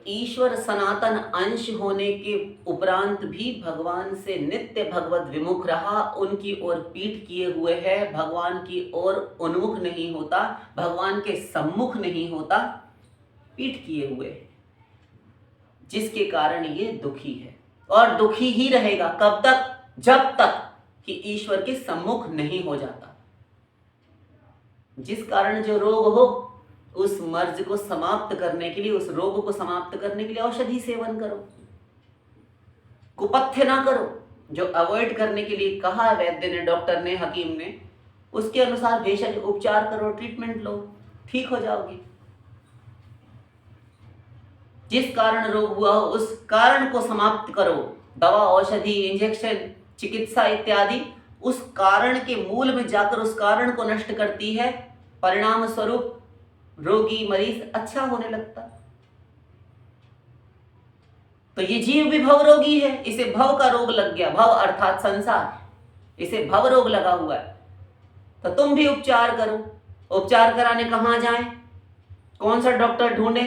ईश्वर सनातन अंश होने के उपरांत भी भगवान से नित्य भगवत विमुख रहा, उनकी ओर पीठ किए हुए है, भगवान की ओर उन्मुख नहीं होता, भगवान के सम्मुख नहीं होता, पीठ किए हुए है, जिसके कारण ये दुखी है और दुखी ही रहेगा। कब तक? जब तक कि ईश्वर के सम्मुख नहीं हो जाता। जिस कारण जो रोग हो, उस मर्ज को समाप्त करने के लिए, उस रोग को समाप्त करने के लिए औषधि सेवन करो, कुपथ्य ना करो। जो अवॉइड करने के लिए कहा है वैद्य ने, डॉक्टर ने, हकीम ने, उसके अनुसार भेषज उपचार करो, ट्रीटमेंट लो, ठीक हो जाओगे। जिस कारण रोग हुआ हो उस कारण को समाप्त करो। दवा, औषधि, इंजेक्शन, चिकित्सा इत्यादि उस कारण के मूल में जाकर उस कारण को नष्ट करती है। परिणाम स्वरूप रोगी मरीज अच्छा होने लगता। तो ये जीव भी भव रोगी है, इसे भव का रोग लग गया। भव अर्थात संसार, इसे भव रोग लगा हुआ है। तो तुम भी उपचार करो। उपचार कराने कहां जाएं? कौन सा डॉक्टर ढूंढे?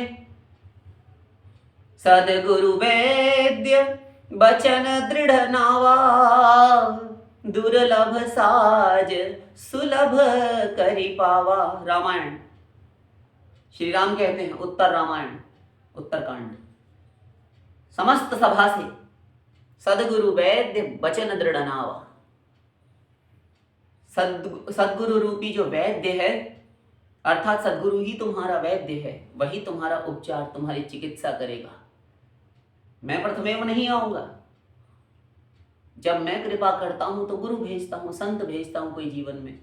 सदगुरु वैद्य बचन दृढ़ नावा, दुर्लभ साज सुलभ करि पावा। रामायण, श्री राम कहते हैं, उत्तर रामायण, उत्तरकांड। समस्त सभा से सदगुरु वैद्य बचन दृढ़ नावा। सदगुरु रूपी जो वैद्य है, अर्थात सदगुरु ही तुम्हारा वैद्य है, वही तुम्हारा उपचार, तुम्हारी चिकित्सा करेगा। मैं प्रथमेव नहीं आऊंगा। जब मैं कृपा करता हूं तो गुरु भेजता हूं, संत भेजता हूं कोई जीवन में,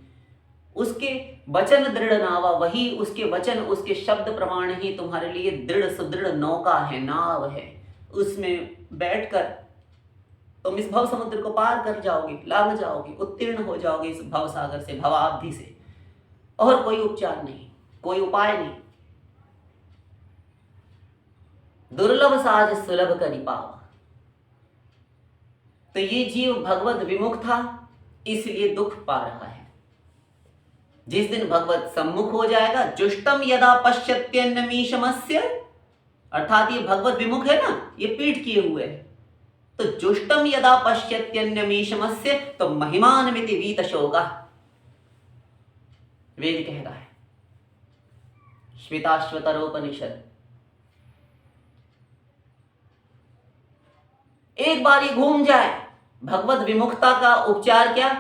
उसके वचन दृढ़ नावा, वही उसके वचन, उसके शब्द प्रमाण ही तुम्हारे लिए दृढ़ सुदृढ़ नौका है, नाव है। उसमें बैठकर तुम इस भव समुद्र को पार कर जाओगे, लांघ जाओगे, उत्तीर्ण हो जाओगे इस भव सागर से, भवाब्धि से। और कोई उपचार नहीं, कोई उपाय नहीं। दुर्लभ साज सुलभ करि पावा। तो ये जीव भगवत विमुख था, इसलिए दुख पा रहा है। जिस दिन भगवत सम्मुख हो जाएगा, जुष्टम यदा पश्यत्यन्नमीशमस्य, अर्थात ये भगवत विमुख है ना, ये पीठ किए हुए है। तो जुष्टम यदा पश्यत्यन्नमीशमस्य, तो महिमानमिति वीतशोकः, वेद कह रहा है, श्वेताश्वतरोपनिषद। एक बार ये घूम जाए, भगवत विमुखता का उपचार क्या?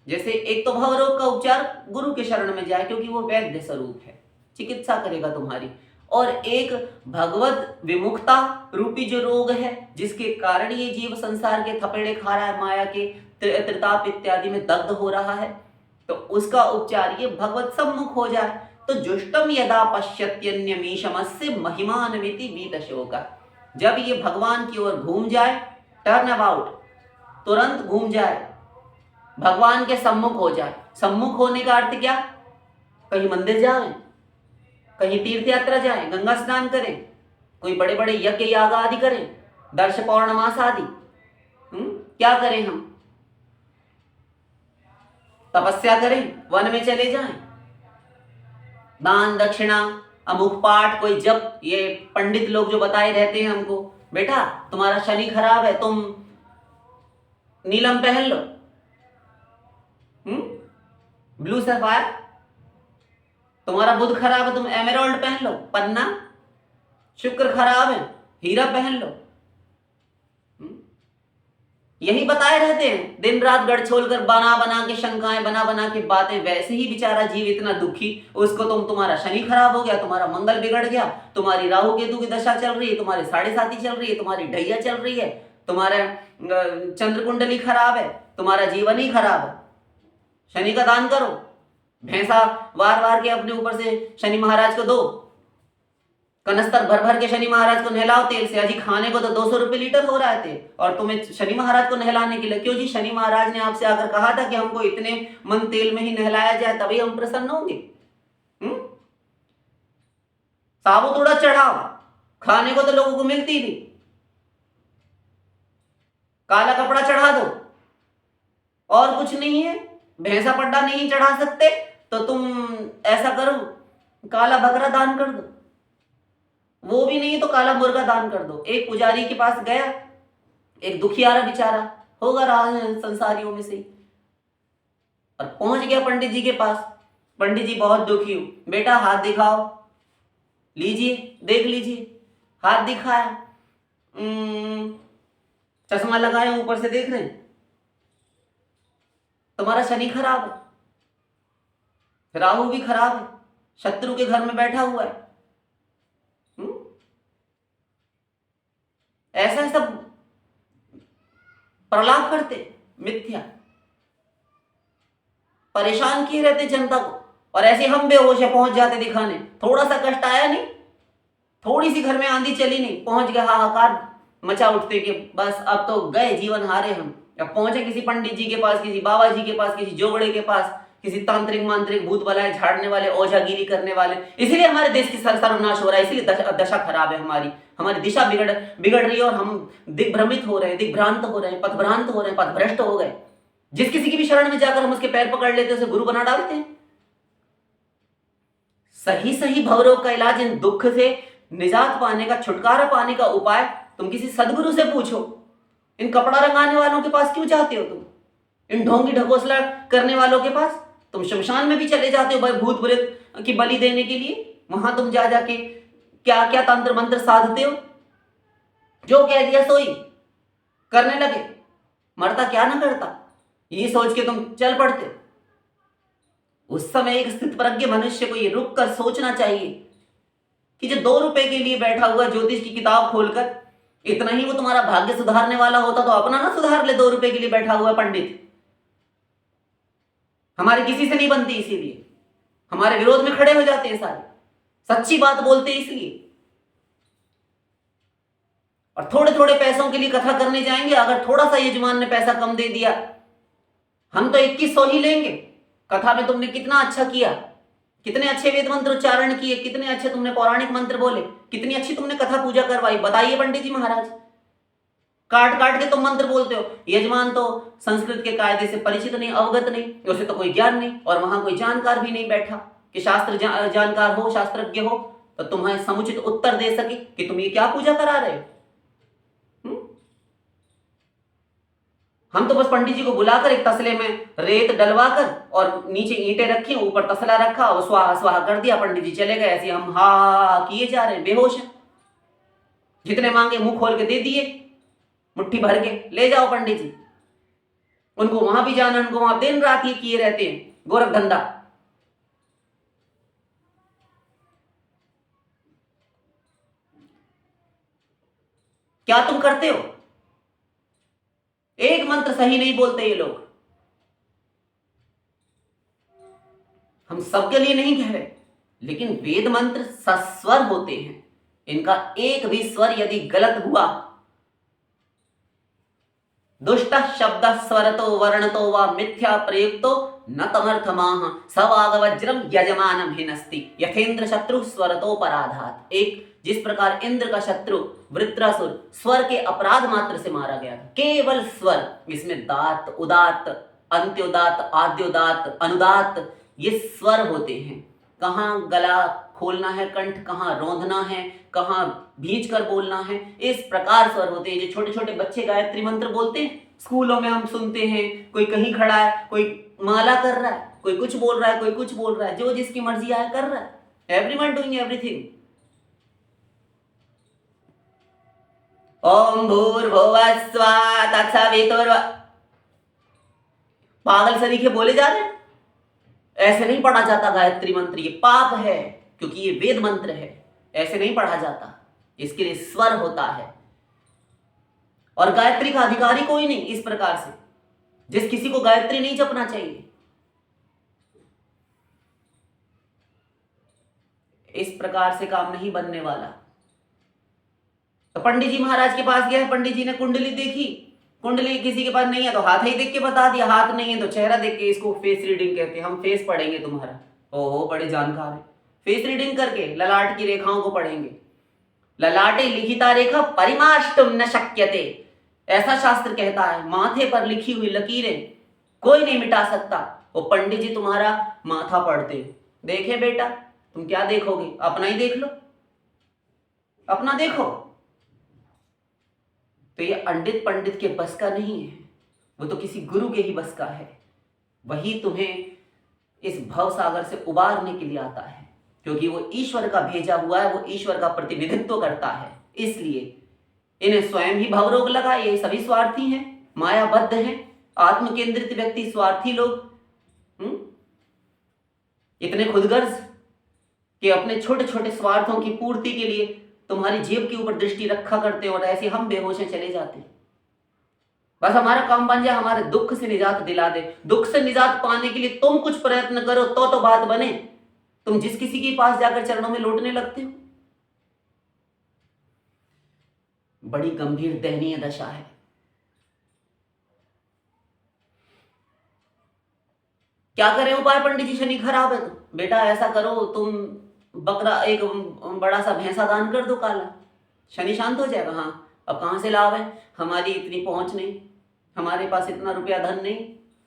जैसे एक तो भव रोग का उपचार गुरु के शरण में जाए, क्योंकि वो वैद्य स्वरूप है, चिकित्सा करेगा तुम्हारी। और एक भगवत विमुखता रूपी जो रोग है, जिसके कारण ये जीव संसार के थपेड़े खा रहा है, माया के त्रिताप इत्यादि में दग्ध हो रहा है, तो उसका उपचार ये भगवत सम्मुख हो जाए। तो जुष्टम यदा पश्यत्यन्यमीशमस्य महिमानमिति वीतशोकः, जब ये भगवान की ओर घूम जाए, टर्न अबाउट, तुरंत घूम जाए, भगवान के सम्मुख हो जाए। सम्मुख होने का अर्थ क्या? कहीं मंदिर जाएं, कहीं तीर्थ यात्रा जाएं, गंगा स्नान करें, कोई बड़े बड़े यज्ञ याग आदि करें, दर्श पौर्णमास आदि। क्या करें हम? तपस्या करें, वन में चले जाएं, दान दक्षिणा, अमुक पाठ, कोई जप। ये पंडित लोग जो बताए रहते हैं हमको, बेटा तुम्हारा शनि खराब है, तुम नीलम पहन लो, ब्लू सफायर। तुम्हारा बुध खराब है, तुम एमेरल्ड पहन लो, पन्ना। शुक्र खराब है, हीरा पहन लो। यही बताए रहते हैं, दिन रात गढ़ कर बना बना के शंकाएं, बना बना के बातें। वैसे ही बेचारा जीव इतना दुखी, उसको तुम्हारा शनि खराब हो गया, तुम्हारा मंगल बिगड़ गया, तुम्हारी राहु केतु की दशा चल रही है, तुम्हारी 7.5 चल रही है, तुम्हारी ढैया चल रही है, तुम्हारा चंद्र कुंडली खराब है, तुम्हारा जीवन ही खराब है। शनि का दान करो, भैंसा वार वार के अपने ऊपर से शनि महाराज को दो, कनस्तर भर भर के शनि महाराज को नहलाओ तेल से। अजी खाने को तो 200 रुपए लीटर हो रहा है तेल, और तुम्हें शनि महाराज को नहलाने के लिए क्यों जी? शनि महाराज ने आपसे आकर कहा था कि हमको इतने मन तेल में ही नहलाया जाए, तभी हम प्रसन्न होंगे। साबुत उड़द चढ़ाओ, खाने को तो लोगों को मिलती थी, काला कपड़ा चढ़ा दो, और कुछ नहीं है। भैंसा पड्डा नहीं चढ़ा सकते तो तुम ऐसा करो, काला बकरा दान कर दो। वो भी नहीं है तो काला मुर्गा दान कर दो। एक पुजारी के पास गया, एक दुखियारा बेचारा होगा रहा संसारियों में से ही, और पहुंच गया पंडित जी के पास। पंडित जी बहुत दुखी हूं, बेटा हाथ दिखाओ, लीजिए देख लीजिए। हाथ दिखाया, चश्मा लगाए ऊपर से देख रहे हैं, तुम्हारा शनि खराब है, राहु भी खराब है, शत्रु के घर में बैठा हुआ है। ऐसा सब प्रलाप करते, मिथ्या, परेशान किए रहते जनता को। और ऐसे हम बेहोश है पहुंच जाते दिखाने। थोड़ा सा कष्ट आया नहीं, थोड़ी सी घर में आंधी चली नहीं, पहुंच गया हाहाकार मचा उठते कि बस अब तो गए, जीवन हारे हम। अब पहुंचे किसी पंडित जी के पास, किसी बाबा जी के पास, किसी जोगड़े के पास, किसी तांत्रिक मांत्रिक भूत बलाएं झाड़ने वाले, ओझागिरी करने वाले। इसलिए हमारे देश की सर्वनाश हो रहा है, इसलिए दशा खराब है हमारी, हमारी दिशा बिगड़ रही है और हम दिग्भ्रमित हो रहे हैं, दिग्भ्रांत हो रहे हैं, पथभ्रांत हो रहे हैं, पथभ्रष्ट हो गए। जिस किसी की भी शरण में जाकर हम उसके पैर पकड़ लेते हैं, उसे गुरु बना डालते हैं। सही सही भवरोग का इलाज, इन दुख से निजात पाने का, छुटकारा पाने का उपाय तुम किसी सदगुरु से पूछो। इन कपड़ा रंगाने वालों के पास क्यों जाते हो तुम? इन ढोंगी ढकोसला करने वालों के पास? तुम शमशान में भी चले जाते हो भाई भूत प्रेत की बलि देने के लिए। वहां तुम जा जाके क्या क्या तंत्र मंत्र साधते हो, जो कह दिया सोई करने लगे, मरता क्या ना करता, ये सोच के तुम चल पड़ते हो। उस समय एक स्थित प्रज्ञ मनुष्य को ये रुक कर सोचना चाहिए कि जो 2 रुपए के लिए बैठा हुआ ज्योतिष की किताब खोलकर, इतना ही वो तुम्हारा भाग्य सुधारने वाला होता तो अपना ना सुधार ले। 2 रुपए के लिए बैठा हुआ पंडित हमारे किसी से नहीं बनती, इसीलिए हमारे विरोध में खड़े हो जाते हैं सारे, सच्ची बात बोलते इसलिए। और थोड़े थोड़े पैसों के लिए कथा करने जाएंगे, अगर थोड़ा सा यजमान ने पैसा कम दे दिया, हम तो 2100 ही लेंगे। कथा में तुमने कितना अच्छा किया, कितने अच्छे वेद मंत्र उच्चारण किए, कितने अच्छे तुमने पौराणिक मंत्र बोले, कितनी अच्छी तुमने कथा पूजा करवाई, बताइए पंडित जी महाराज। काट काट के तुम मंत्र बोलते हो, यजमान तो संस्कृत के कायदे से परिचित नहीं, अवगत नहीं, उसे तो कोई ज्ञान नहीं, और वहां कोई जानकार भी नहीं बैठा कि शास्त्र जानकार हो, शास्त्रज्ञ हो तो तुम्हें समुचित उत्तर दे सके कि तुम ये क्या पूजा करा रहे हो। हम तो बस पंडित जी को बुलाकर एक तसले में रेत डलवाकर और नीचे ईंटें रखी, ऊपर तसला रखा और स्वाहा स्वाहा कर दिया, पंडित जी चले गए। ऐसे हम हा किए जा रहे हैं, बेहोश हैं। जितने मांगे मुंह खोल के दे दिए, मुट्ठी भर के ले जाओ पंडित जी। उनको वहां भी जाना, उनको वहां दिन रात ये किए रहते हैं, गोरख धंधा। क्या तुम करते हो? एक मंत्र सही नहीं बोलते ये लोग। हम सबके लिए नहीं कह रहे, लेकिन वेद मंत्र सस्वर होते हैं, इनका एक भी स्वर यदि गलत हुआ, दुष्ट शब्द स्वरतो वर्णतो व मिथ्या प्रयुक्तो न तमर्थमाह सवागवज्रम यजमान भिनस्ति यथेन्द्र शत्रु स्वरतो पराधात। एक जिस प्रकार इंद्र का शत्रु वृत्रासुर स्वर के अपराध मात्र से मारा गया था, केवल स्वर, इसमें दात, उदात, अंत्योदात, आद्योदात, अनुदात, ये स्वर होते हैं। कहाँ गला खोलना है, कंठ कहाँ रोंदना है, कहाँ भींच कर बोलना है, इस प्रकार स्वर होते हैं। जो छोटे छोटे बच्चे गायत्री मंत्र बोलते हैं, स्कूलों में हम सुनते हैं, कोई कहीं खड़ा है, कोई माला कर रहा है, कोई कुछ बोल रहा है, कोई कुछ बोल रहा है, जो जिसकी मर्जी आया कर रहा है, एवरीवन डूइंग एवरीथिंग। ओम भूर्भुवः स्वः तत्सवितुर्वरेण्यं, पागल सरीखे बोले जा रहे हैं। ऐसे नहीं पढ़ा जाता गायत्री मंत्र, ये पाप है, क्योंकि ये वेद मंत्र है, ऐसे नहीं पढ़ा जाता। इसके लिए स्वर होता है, और गायत्री का अधिकारी कोई नहीं। इस प्रकार से जिस किसी को गायत्री नहीं जपना चाहिए, इस प्रकार से काम नहीं बनने वाला। तो पंडित जी महाराज के पास गया, पंडित जी ने कुंडली देखी, कुंडली किसी के पास नहीं है तो हाथ ही देख के बता दिया, हाथ नहीं है तो चेहरा देख के, इसको फेस रीडिंग कहते हैं। हम फेस पढ़ेंगे तुम्हारा, ओहो बड़े जानकार है। फेस रीडिंग करके ललाट की रेखाओं को पढ़ेंगे। ललाटे लिखिता रेखा परिमाष्टुम न शक्यते, ऐसा शास्त्र कहता है, माथे पर लिखी हुई लकीरें कोई नहीं मिटा सकता। वो पंडित जी तुम्हारा माथा पढ़ते, देखे बेटा तुम क्या देखोगे, अपना ही देख लो। अपना देखो। तो ये अंडित पंडित के बस का नहीं है, वो तो किसी गुरु के ही बस का है। वही तुम्हें इस भव सागर से उबारने के लिए आता है, क्योंकि वो ईश्वर का भेजा हुआ है, वो ईश्वर का प्रतिनिधित्व करता है। इसलिए इन्हें स्वयं ही भवरोग लगा। ये सभी स्वार्थी हैं, मायाबद्ध हैं, आत्म केंद्रित व्यक्ति, स्वार्थी लोग, इतने खुदगर्ज कि अपने छोटे छोटे स्वार्थों की पूर्ति के लिए तुम्हारी जेब के ऊपर दृष्टि रखा करते हैं, और ऐसे हम बेहोश चले जाते हैं। बस हमारा काम बन जाए, हमारे दुख से निजात दिला दे। दुख से निजात पाने के लिए तुम कुछ प्रयत्न करो तो बात बने। तुम जिस किसी के पास जाकर चरणों में लौटने लगते हो, बड़ी गंभीर दयनीय दशा है। क्या करें उपाय पंडित जी? शनि खराब है तो बेटा ऐसा करो, तुम बकरा, एक बड़ा सा भैंसा दान कर दो काला, शनि शांत हो जाएगा। हाँ, अब कहां से लाभ है? हमारी इतनी पहुंच नहीं, हमारे पास इतना रुपया धन नहीं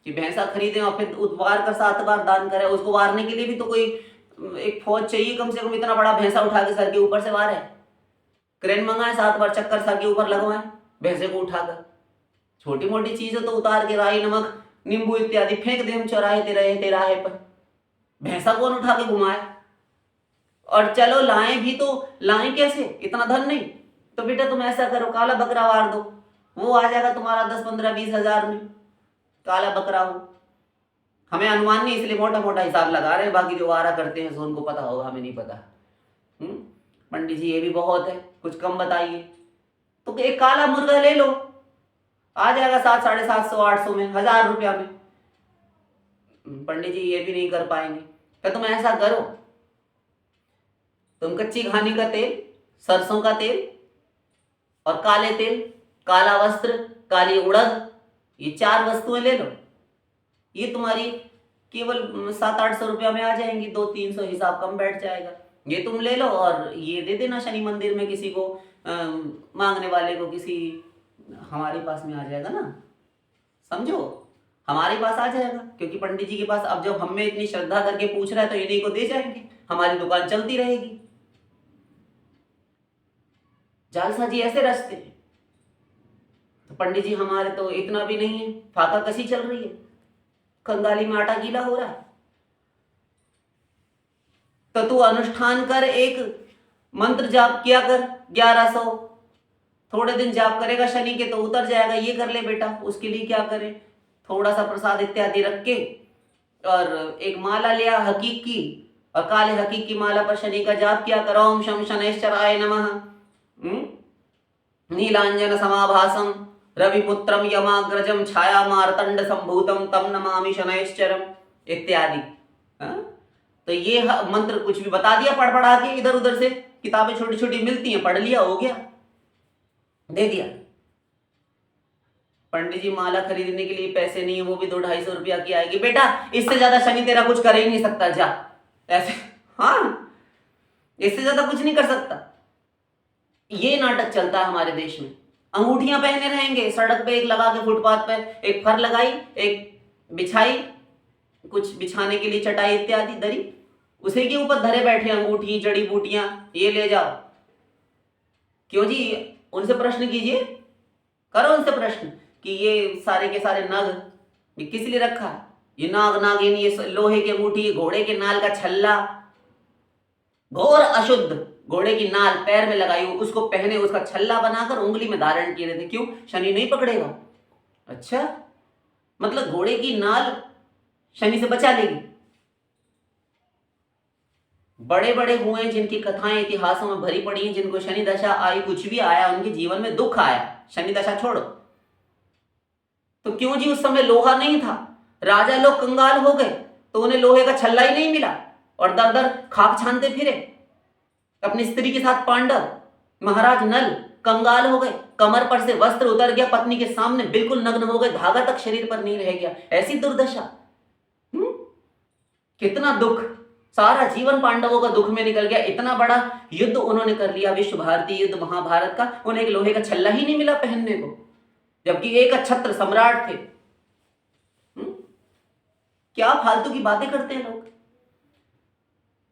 कि भैंसा खरीदें और फिर वार कर 7 बार दान करें। उसको वारने के लिए भी तो कोई एक फौज चाहिए कम से कम। इतना बड़ा भैंसा उठा के सर के ऊपर से वार है, क्रेन मंगाए, 7 बार चक्कर सर के ऊपर लगवाए भैंसे को उठाकर। छोटी मोटी चीजें तो उतार के राई, नमक, नींबू इत्यादि फेंक दे हम चौराहे तिराहे पर, भैंसा कौन उठा के घुमाए? और चलो लाएं भी तो लाएं कैसे? इतना धन नहीं। तो बेटा तुम ऐसा करो, काला बकरा वार दो, वो आ जाएगा तुम्हारा 10, 15, 20 हजार में। काला बकरा हो, हमें अनुमान नहीं इसलिए मोटा मोटा हिसाब लगा रहे हैं, बाकी जो वारा करते हैं सो उनको पता होगा, हमें नहीं पता। पंडित जी ये भी बहुत है, कुछ कम बताइए। तो एक काला मुर्गा ले लो, आ जाएगा 700, 750, 800 में, 1000 रुपया में। पंडित जी ये भी नहीं कर पाएंगे। तो तुम ऐसा करो, तुम कच्ची घानी का तेल, सरसों का तेल और काले तेल, काला वस्त्र, काली उड़द, ये 4 वस्तुएं ले लो। ये तुम्हारी केवल 700-800 रुपया में आ जाएंगी, 200-300 हिसाब कम बैठ जाएगा। ये तुम ले लो और ये दे देना शनि मंदिर में किसी को, मांगने वाले को, किसी हमारे पास में आ जाएगा ना, समझो, हमारे पास आ जाएगा। क्योंकि पंडित जी के पास अब जब हमें इतनी श्रद्धा करके पूछ रहा है तो इन्हीं को दे जाएंगे, हमारी दुकान चलती रहेगी। जालसाजी ऐसे रचते हैं। तो पंडित जी हमारे तो इतना भी नहीं है, फाका कसी चल रही है, कंगाली में आटा गीला हो रहा है। तो तू अनुष्ठान कर, एक मंत्र जाप किया कर 1100, थोड़े दिन जाप करेगा शनि के तो उतर जाएगा। ये कर ले बेटा। उसके लिए क्या करें, थोड़ा सा प्रसाद इत्यादि रख के और एक माला लिया हकीक की, और काले हकीक की माला पर शनि का जाप किया कर। ओम शम शनैश्चराय नमः, नीलांजन समाभासम रविपुत्रम यमाग्रजम छाया मार्तंड संभूतम तम नमामि शनैश्चरम इत्यादि। तो ये मंत्र कुछ भी बता दिया पढ़ पढ़ा के, इधर उधर से किताबें छोटी छोटी मिलती हैं, पढ़ लिया, हो गया, दे दिया। पंडित जी माला खरीदने के लिए पैसे नहीं है, वो भी 200-250 रुपया की आएगी। बेटा इससे ज्यादा शनि तेरा कुछ कर ही नहीं सकता, जा ऐसे। हाँ, इससे ज्यादा कुछ नहीं कर सकता। ये नाटक चलता है हमारे देश में। अंगूठियां पहने रहेंगे, सड़क पे एक लगा के, फुटपाथ पे एक फर लगाई, एक बिछाई, कुछ बिछाने के लिए चटाई इत्यादि दरी, उसी के ऊपर धरे बैठे अंगूठी, जड़ी बूटियां, ये ले जाओ। क्यों जी? उनसे प्रश्न कीजिए, करो उनसे प्रश्न कि ये सारे के सारे नग ये किस लिए रखा है? ये नाग नागिन, ये लोहे की अंगूठी, घोड़े के नाल का छल्ला, घोर अशुद्ध, घोड़े की नाल पैर में लगाई, उसको पहने, उसका छल्ला बनाकर उंगली में धारण किए रहते। क्यों? शनि नहीं पकड़ेगा। अच्छा, मतलब घोड़े की नाल शनि से बचा लेगी। बड़े बड़े हुए जिनकी कथाएं इतिहासों में भरी पड़ी हैं, जिनको शनि दशा आई, कुछ भी आया, उनके जीवन में दुख आया, शनि दशा छोड़ो। तो क्यों जी? उस समय लोहा नहीं था, राजा लोग कंगाल हो गए तो उन्हें लोहे का छल्ला ही नहीं मिला, और दर दर खाक छानते फिरे। अपनी स्त्री के साथ पांडव, महाराज नल कंगाल हो गए, कमर पर से वस्त्र उतर गया, पत्नी के सामने बिल्कुल नग्न हो गए, धागा तक शरीर पर नहीं रह गया, ऐसी दुर्दशा। कितना दुख, सारा जीवन पांडवों का दुख में निकल गया। इतना बड़ा युद्ध उन्होंने कर लिया, विश्व भारती युद्ध, महाभारत का, उन्हें एक लोहे का छल्ला ही नहीं मिला पहनने को, जबकि एक छत्र सम्राट थे। क्या फालतू की बातें करते हैं लोग।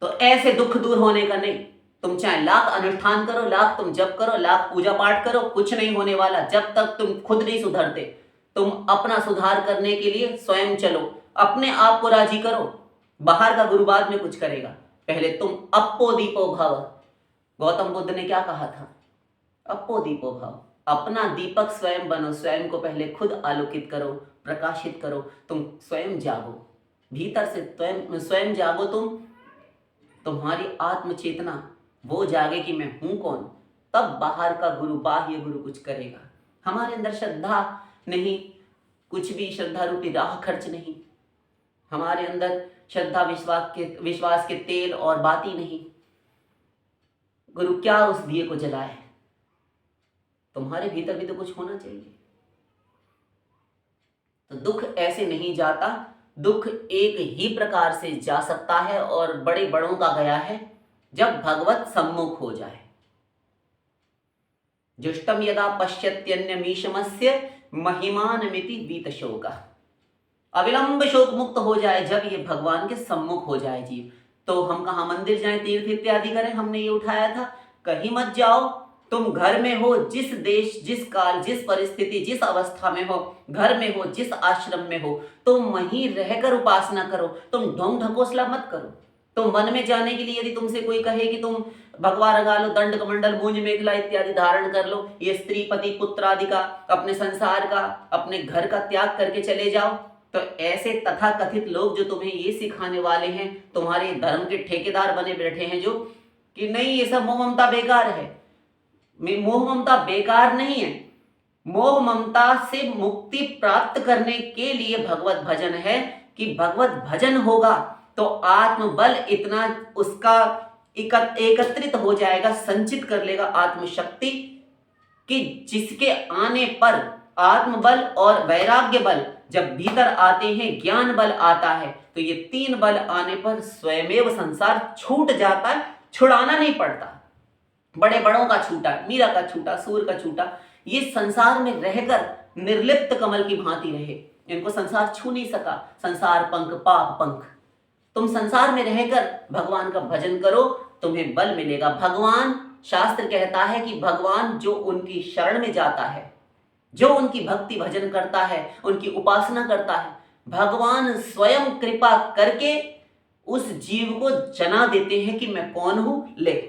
तो ऐसे दुख दूर होने का नहीं, तुम चाहे लाख अनुष्ठान करो, लाख तुम जप करो, लाख पूजा पाठ करो, कुछ नहीं होने वाला जब तक तुम खुद नहीं सुधरते। तुम अपना सुधार करने के लिए स्वयं चलो, अपने आप को राजी करो। बाहर का गुरु बाद में कुछ करेगा, पहले तुम अप्पो दीपो भव। गौतम बुद्ध ने क्या कहा था? अप्पो दीपो भव। अपना दीपक स्वयं बनो, स्वयं को पहले खुद आलोकित करो, प्रकाशित करो। तुम स्वयं जागो, भीतर से स्वयं जागो। तुम्हारी आत्म चेतना वो जागे कि मैं हूं कौन, तब बाहर का गुरु, बाह्य गुरु कुछ करेगा। हमारे अंदर श्रद्धा नहीं, कुछ भी श्रद्धा रूपी राह खर्च नहीं। हमारे अंदर श्रद्धा विश्वास के तेल और बाती नहीं। गुरु क्या उस दिए को जलाए? तुम्हारे भीतर भी तो कुछ होना चाहिए। तो दुख ऐसे नहीं जाता, दुख एक ही प्रकार से जा सकता है और बड़े बड़ों का गया है जब भगवत सम्मुख हो जाए। जुष्टम यदा पश्यत्यन्यमीशमस्य महिमानमिति वीतशोका। अविलंब शोक मुक्त हो जाए जब ये भगवान के सम्मुख हो जाए जीव। तो हम कहाँ मंदिर जाएं, तीर्थ इत्यादि करें? हमने ये उठाया था, कहीं मत जाओ। तुम घर में हो, जिस देश, जिस काल, जिस परिस्थिति, जिस अवस्था में हो, घर में हो, जिस आश्रम में हो, तुम वहीं रहकर उपासना करो। तुम ढोंग ढकोसला मत करो। तुम वन में जाने के लिए यदि तुमसे कोई कहे कि तुम भगवा रंगा लो, दंड कमंडल, मूंज मेखला इत्यादि धारण कर लो, ये स्त्री पति पुत्र आदि का, अपने संसार का, अपने घर का त्याग करके चले जाओ, तो ऐसे तथा कथित लोग जो तुम्हें ये सिखाने वाले हैं, तुम्हारे धर्म के ठेकेदार बने बैठे हैं, जो कि नहीं ये सब मोह ममता बेकार है। मोह ममता बेकार नहीं है। मोह ममता से मुक्ति प्राप्त करने के लिए भगवत भजन है कि भगवत भजन होगा तो आत्मबल इतना उसका एकत्रित हो जाएगा, संचित कर लेगा आत्मशक्ति, कि जिसके आने पर आत्मबल और वैराग्य बल जब भीतर आते हैं, ज्ञान बल आता है, तो ये तीन बल आने पर स्वयमेव संसार छूट जाता है, छुड़ाना नहीं पड़ता। बड़े बड़ों का छूटा, मीरा का छूटा, सूर का छूटा, ये संसार में रहकर निर्लिप्त कमल की भांति रहे, इनको संसार छू नहीं सका। संसार पंख पाप पंख। तुम संसार में रहकर भगवान का भजन करो, तुम्हें बल मिलेगा। भगवान, शास्त्र कहता है कि भगवान जो उनकी शरण में जाता है, जो उनकी भक्ति भजन करता है, उनकी उपासना करता है, भगवान स्वयं कृपा करके उस जीव को जना देते हैं कि मैं कौन हूं, ले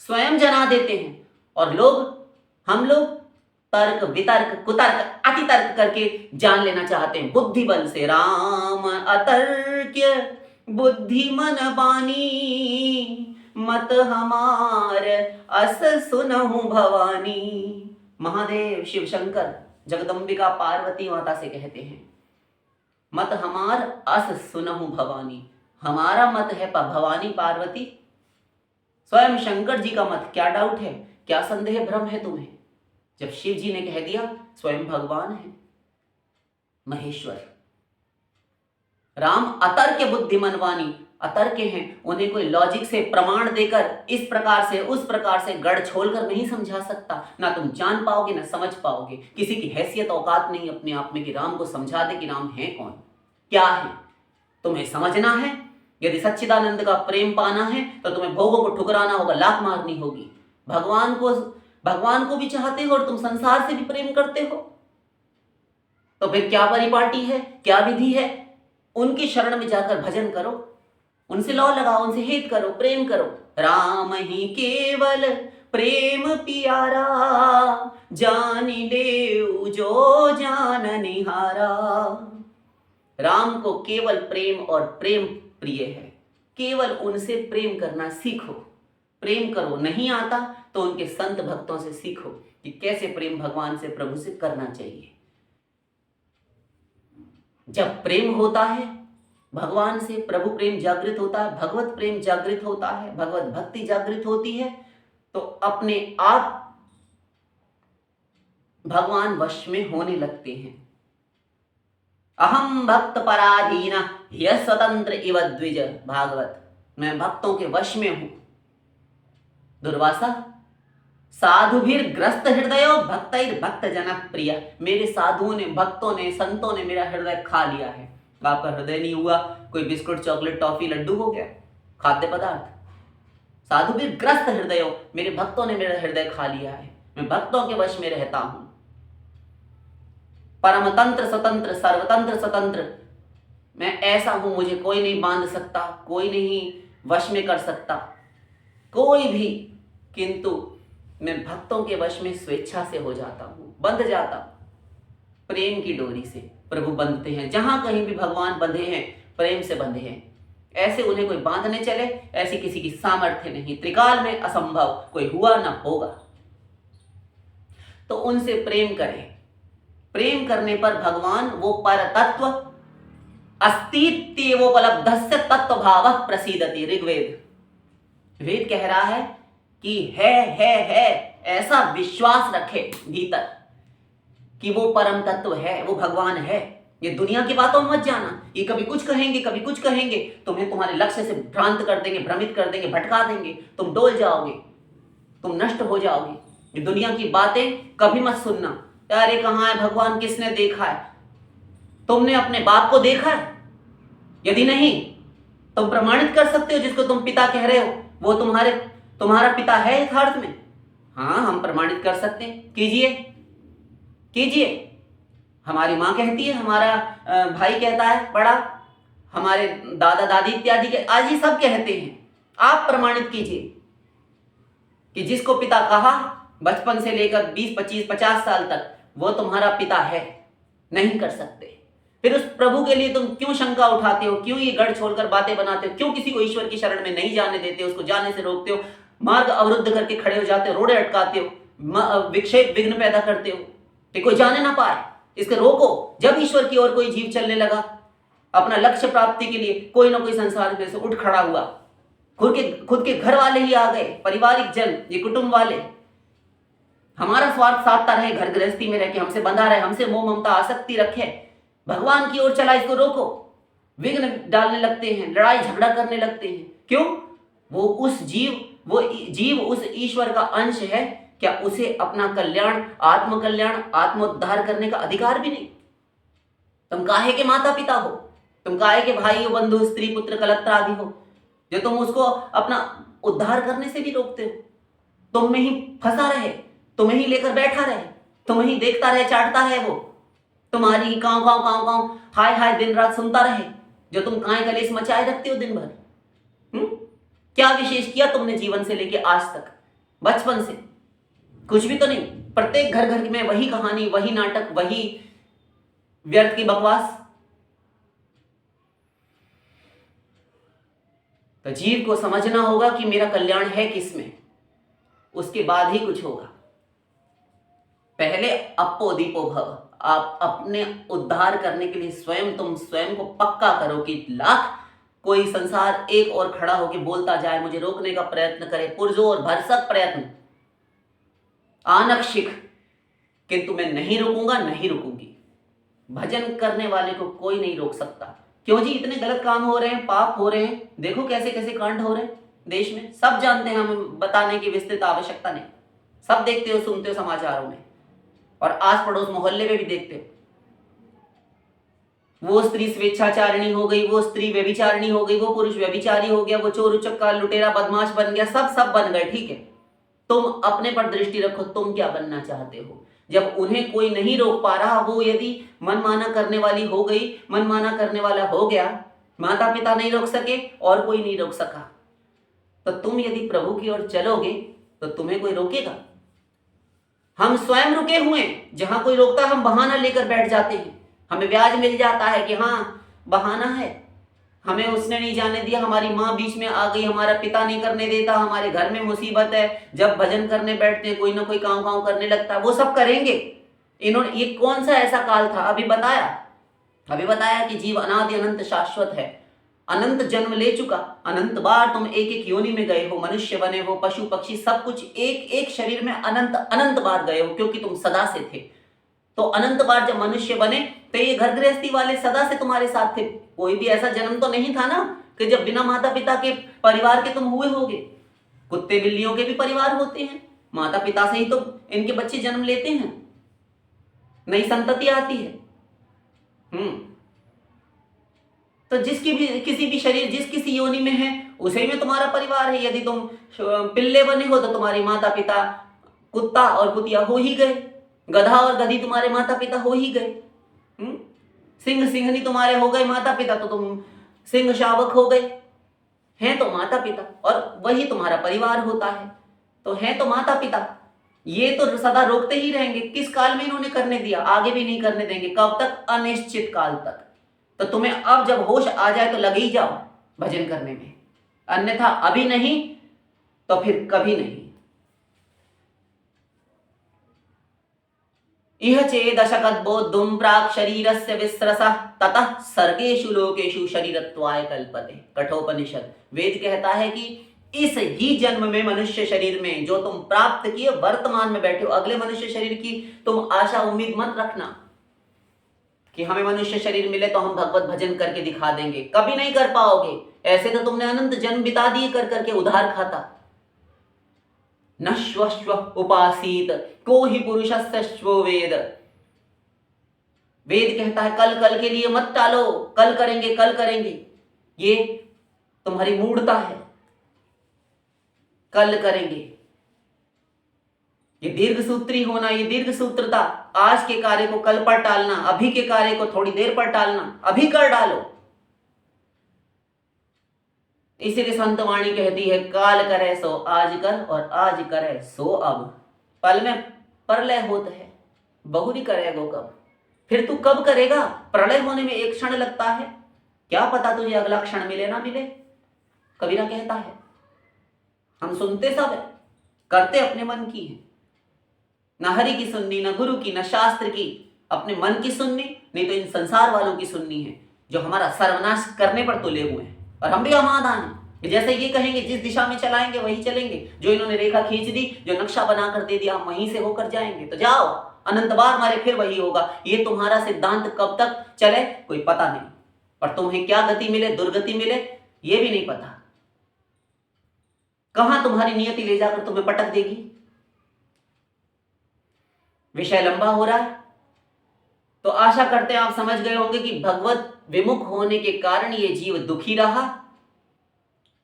स्वयं जना देते हैं। और हम लोग तर्क वितर्क कुतर्क अतितर्क करके जान लेना चाहते हैं बुद्धि बल से। राम अतर्क्य बुद्धि मन बानी, मत हमार अस सुनहु भवानी। महादेव शिव शंकर जगदम्बिका पार्वती माता से कहते हैं, मत हमार अस सुनहु भवानी। हमारा मत है भवानी पार्वती, स्वयं शंकर जी का मत। क्या डाउट है, क्या संदेह भ्रम है तुम्हें? जब शिव जी ने कह दिया स्वयं भगवान है, महेश्वर। राम अतर्क बुद्धि मनवानी, अतर्क हैं, उन्हें कोई लॉजिक से प्रमाण देकर इस प्रकार से उस प्रकार से गढ़ छोड़ कर नहीं समझा सकता। ना तुम जान पाओगे ना समझ पाओगे। किसी की हैसियत औकात नहीं अपने आप में कि राम को समझा दे कि राम है कौन, क्या है। तुम्हें समझना है, यदि सच्चिदानंद का प्रेम पाना है तो तुम्हें भोगों को ठुकराना होगा, लात मारनी होगी। भगवान को भी चाहते हो और तुम संसार से भी प्रेम करते हो, तो फिर क्या परिपाटी है, क्या विधि है? उनकी शरण में जाकर भजन करो, उनसे लौ लगाओ, उनसे हित करो, प्रेम करो। राम ही केवल प्रेम पियारा, जानी देव जो जान निहारा। राम को केवल प्रेम और प्रेम प्रिय है। केवल उनसे प्रेम करना सीखो, प्रेम करो। नहीं आता तो उनके संत भक्तों से सीखो कि कैसे प्रेम भगवान से, प्रभु से करना चाहिए। जब प्रेम होता है भगवान से, प्रभु प्रेम जागृत होता है, भगवत प्रेम जागृत होता है, भगवत भक्ति जागृत होती है, तो अपने आप भगवान वश में होने लगते हैं। अहम भक्त पराधीन ह्य स्वतंत्र इव द्विज। भागवत, मैं भक्तों के वश में हूं। दुर्वासा, साधुभिर ग्रस्त हृदय भक्तैर भक्त जन प्रिय। मेरे साधुओं ने, भक्तों ने, संतों ने मेरा हृदय खा लिया है। आपका हृदय नहीं हुआ, कोई बिस्कुट चॉकलेट टॉफी लड्डू हो गया, खाद्य पदार्थ। साधुवीर ग्रस्त हृदयों, मेरे भक्तों ने मेरा हृदय खा लिया है, मैं भक्तों के वश में रहता हूं। परम तंत्र स्वतंत्र, सर्वतंत्र स्वतंत्र, मैं ऐसा हूं, मुझे कोई नहीं बांध सकता, कोई नहीं वश में कर सकता, कोई भी, किंतु मैं भक्तों के वश में स्वेच्छा से हो जाता हूं, बंध जाता हूं। प्रेम की डोरी से प्रभु बंधते हैं, जहां कहीं भी भगवान बंधे हैं प्रेम से बंधे हैं। ऐसे उन्हें कोई बांधने चले, ऐसी किसी की सामर्थ्य नहीं, त्रिकाल में असंभव, कोई हुआ ना होगा। तो उनसे प्रेम करें। प्रेम करने पर भगवान वो पर तत्व अस्तित्वोपलब्धस्य तत्व भाव प्रसीदति। ऋग्वेद, वेद कह रहा है कि है, ऐसा विश्वास रखे भीतर कि वो परम तत्व है, वो भगवान है। ये दुनिया की बातों में मत जाना, ये कभी कुछ कहेंगे कभी कुछ कहेंगे, तुम्हें तुम्हारे लक्ष्य से भ्रांत कर देंगे, भ्रमित कर देंगे, भटका देंगे, तुम डोल जाओगे, तुम नष्ट हो जाओगे। ये दुनिया की बातें कभी मत सुनना। अरे कहाँ है भगवान, किसने देखा है? तुमने अपने बाप को देखा है? यदि नहीं, तुम प्रमाणित कर सकते हो जिसको तुम पिता कह रहे हो, वो तुम्हारा पिता है यथार्थ में? हाँ, हम प्रमाणित कर सकते हैं, कीजिए। हमारी माँ कहती है, हमारा भाई कहता है बड़ा, हमारे दादा दादी इत्यादि के आज ही सब कहते हैं। आप प्रमाणित कीजिए कि जिसको पिता कहा बचपन से लेकर 20, 25, 50 साल तक, वो तुम्हारा पिता है। नहीं कर सकते। फिर उस प्रभु के लिए तुम क्यों शंका उठाते हो? क्यों ये गढ़ छोड़कर बातें बनाते हो? क्यों किसी को ईश्वर की शरण में नहीं जाने देते हो? उसको जाने से रोकते हो, मार्ग अवरुद्ध करके खड़े हो जाते हो, रोड़े अटकाते हो, विक्षेप विघ्न पैदा करते हो कि कोई जाने ना पाए, इसके रोको। जब ईश्वर की ओर कोई जीव चलने लगा अपना लक्ष्य प्राप्ति के लिए, कोई ना कोई संसार में से उठ खड़ा हुआ, खुद के घर वाले ही आ गए, पारिवारिक जन, ये कुटुंब वाले। हमारा स्वार्थ साधता रहे, घर गृहस्थी में रह के हमसे बंधा रहे, हमसे मोह ममता आसक्ति रखे, भगवान की ओर चला, इसको रोको। विघ्न डालने लगते हैं, लड़ाई झगड़ा करने लगते हैं। क्यों? वो जीव उस ईश्वर का अंश है। क्या उसे अपना कल्याण, आत्मकल्याण, आत्मोद्धार करने का अधिकार भी नहीं? तुम काहे के माता पिता हो? तुम काहे के भाई हो, बंधु, स्त्री, पुत्र, कलत्र आदि हो, जो तुम उसको अपना उद्धार करने से भी रोकते हो? तुम में ही फंसा रहे, तुम्हें ही लेकर बैठा रहे, तुम्हें ही देखता रहे, चाटता रहे, वो तुम्हारी कांव कांव कांव कांव हाय हाय दिन रात सुनता रहे, जो तुम काय कलेश मचाए रखते हो दिन भर। क्या विशेष किया तुमने जीवन से लेके आज तक? बचपन से कुछ भी तो नहीं। प्रत्येक घर घर में वही कहानी, वही नाटक, वही व्यर्थ की बकवास। तो जीव को समझना होगा कि मेरा कल्याण है किसमें, उसके बाद ही कुछ होगा। पहले अपो दीपो भव। आप अपने उद्धार करने के लिए तुम स्वयं को पक्का करो कि लाख कोई संसार एक और खड़ा होकर बोलता जाए, मुझे रोकने का प्रयत्न करे, पुरजोर भरसक प्रयत्न, आनक्षिक, किंतु मैं नहीं रुकूंगा, नहीं रुकूंगी। भजन करने वाले को कोई नहीं रोक सकता। क्यों जी? इतने गलत काम हो रहे हैं, पाप हो रहे हैं, देखो कैसे कैसे कांड हो रहे हैं देश में। सब जानते हैं, हमें बताने की विस्तृत आवश्यकता नहीं। सब देखते हो, सुनते हो समाचारों में, और आस पड़ोस मोहल्ले में भी देखते हो। वो स्त्री स्वेच्छाचारिणी हो गई, वो स्त्री व्यभिचारिणी हो गई, वो पुरुष व्यभिचारी हो गया, वो चोर उचक्का लुटेरा बदमाश बन गया, सब बन गए। ठीक है, तुम अपने पर दृष्टि रखो, तुम क्या बनना चाहते हो? जब उन्हें कोई नहीं रोक पा रहा, वो यदि मनमाना करने वाली हो गई, मनमाना करने वाला हो गया, माता पिता नहीं रोक सके और कोई नहीं रोक सका, तो तुम यदि प्रभु की ओर चलोगे तो तुम्हें कोई रोकेगा? हम स्वयं रुके हुए, जहां कोई रोकता हम बहाना लेकर बैठ जाते हैं। हमें ब्याज मिल जाता है कि हाँ बहाना है, हमें उसने नहीं जाने दिया, हमारी माँ बीच में आ गई, हमारा पिता नहीं करने देता, हमारे घर में मुसीबत है, जब भजन करने बैठते हैं कोई ना कोई काम करने लगता है, वो सब करेंगे। इन्होंने, ये कौन सा ऐसा काल था? अभी बताया कि जीव अनादि अनंत शाश्वत है, अनंत जन्म ले चुका, अनंत बार तुम एक एक योनि में गए हो, मनुष्य बने हो, पशु पक्षी सब कुछ एक एक शरीर में अनंत बार गए हो, क्योंकि तुम सदा से थे। तो अनंत बार जब मनुष्य बने तो ये घर गृहस्थी वाले सदा से तुम्हारे साथ थे। कोई भी ऐसा जन्म तो नहीं था ना कि जब बिना माता पिता के परिवार के तुम हुए होगे। कुत्ते बिल्लियों के भी परिवार होते हैं, माता पिता से ही तो इनके बच्चे जन्म लेते हैं, नई संतति आती है। तो किसी भी शरीर जिस किसी योनि में है, उसी में तुम्हारा परिवार है। यदि तुम पिल्ले बने हो तो तुम्हारे माता पिता कुत्ता और कुतिया हो ही गए, गधा और गधी तुम्हारे माता पिता हो ही गए। सिंह सिंहनी तुम्हारे हो गए माता पिता, तो तुम सिंह शावक हो गए। हैं तो माता पिता, और वही तुम्हारा परिवार होता है। तो हैं तो माता पिता, ये तो सदा रोकते ही रहेंगे। किस काल में इन्होंने करने दिया, आगे भी नहीं करने देंगे। कब तक? अनिश्चित काल तक। तो तुम्हें अब जब होश आ जाए तो लगे ही जाओ भजन करने में, अन्यथा अभी नहीं तो फिर कभी नहीं। इह चेदशकद्बोद्धुं प्राक् शरीरस्य विस्रसः ततः सर्गेषु लोकेषु शरीरत्वाय कल्पते। कठोपनिषद वेद कहता है कि इस ही जन्म में मनुष्य शरीर में जो तुम प्राप्त किए, वर्तमान में बैठे हो, अगले मनुष्य शरीर की तुम आशा उम्मीद मत रखना कि हमें मनुष्य शरीर मिले तो हम भगवत भजन करके दिखा देंगे। कभी नहीं कर पाओगे। ऐसे तो तुमने अनंत जन्म बिता दिए कर करके उधार खाता। न श्वश्व उपासीत को ही पुरुषस्य श्वो वेद। वेद कहता है कल कल के लिए मत टालो, कल करेंगे कल करेंगे। ये तुम्हारी मूढ़ता है, कल करेंगे। ये दीर्घ सूत्री होना, ये दीर्घ सूत्रता, आज के कार्य को कल पर टालना, अभी के कार्य को थोड़ी देर पर टालना, अभी कर डालो। इसीलिए संतवाणी कहती है काल करे सो आज कर और आज करे सो अब। पल में प्रलय होता है, बहुरी करेगो कब। फिर तू कब करेगा? प्रलय होने में एक क्षण लगता है, क्या पता तुझे अगला क्षण मिले ना मिले। कबीरा कहता है हम सुनते सब है, करते अपने मन की है। न हरि की सुननी, न गुरु की, न शास्त्र की, अपने मन की सुननी, नहीं तो इन संसार वालों की सुननी है जो हमारा सर्वनाश करने पर तुले हुए हैं। और हम भी समाधान है, जैसे ये कहेंगे जिस दिशा में चलाएंगे वही चलेंगे। जो इन्होंने रेखा खींच दी, जो नक्शा बनाकर दे दिया, हम वहीं से होकर जाएंगे। तो जाओ, अनंत बार मारे फिर वही होगा। ये तुम्हारा सिद्धांत कब तक चले कोई पता नहीं, और तुम्हें क्या गति मिले, दुर्गति मिले, ये भी नहीं पता। कहां तुम्हारी नियति ले जाकर तुम्हें पटक देगी। विषय लंबा हो रहा है, तो आशा करते हैं आप समझ गए होंगे कि भगवत विमुख होने के कारण ये जीव दुखी रहा,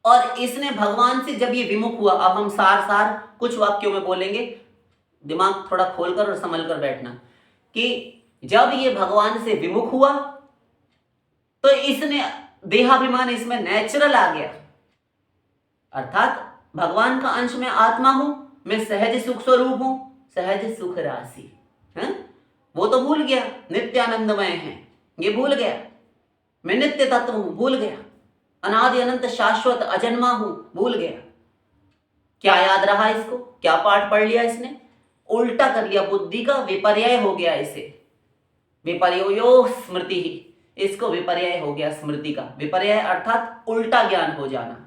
और इसने भगवान से जब ये विमुख हुआ, अब हम सार कुछ वाक्यों में बोलेंगे, दिमाग थोड़ा खोलकर और संभल कर बैठना, कि जब ये भगवान से विमुख हुआ तो इसने देहाभिमान इसमें नेचुरल आ गया। अर्थात भगवान का अंश में आत्मा हूं, मैं सहज सुख स्वरूप हूं, सहज सुख राशि है, वो तो भूल गया। नित्यानंदमय है, ये भूल गया। मैं नित्य तत्व हूं, भूल गया। अनादि अनंत शाश्वत अजन्मा हूं, भूल गया। क्या याद रहा इसको? क्या पाठ पढ़ लिया इसने? उल्टा कर लिया, बुद्धि का विपर्यय हो गया इसे। विपर्यो स्मृति ही, इसको विपर्यय हो गया स्मृति का। विपर्यय अर्थात उल्टा ज्ञान हो जाना,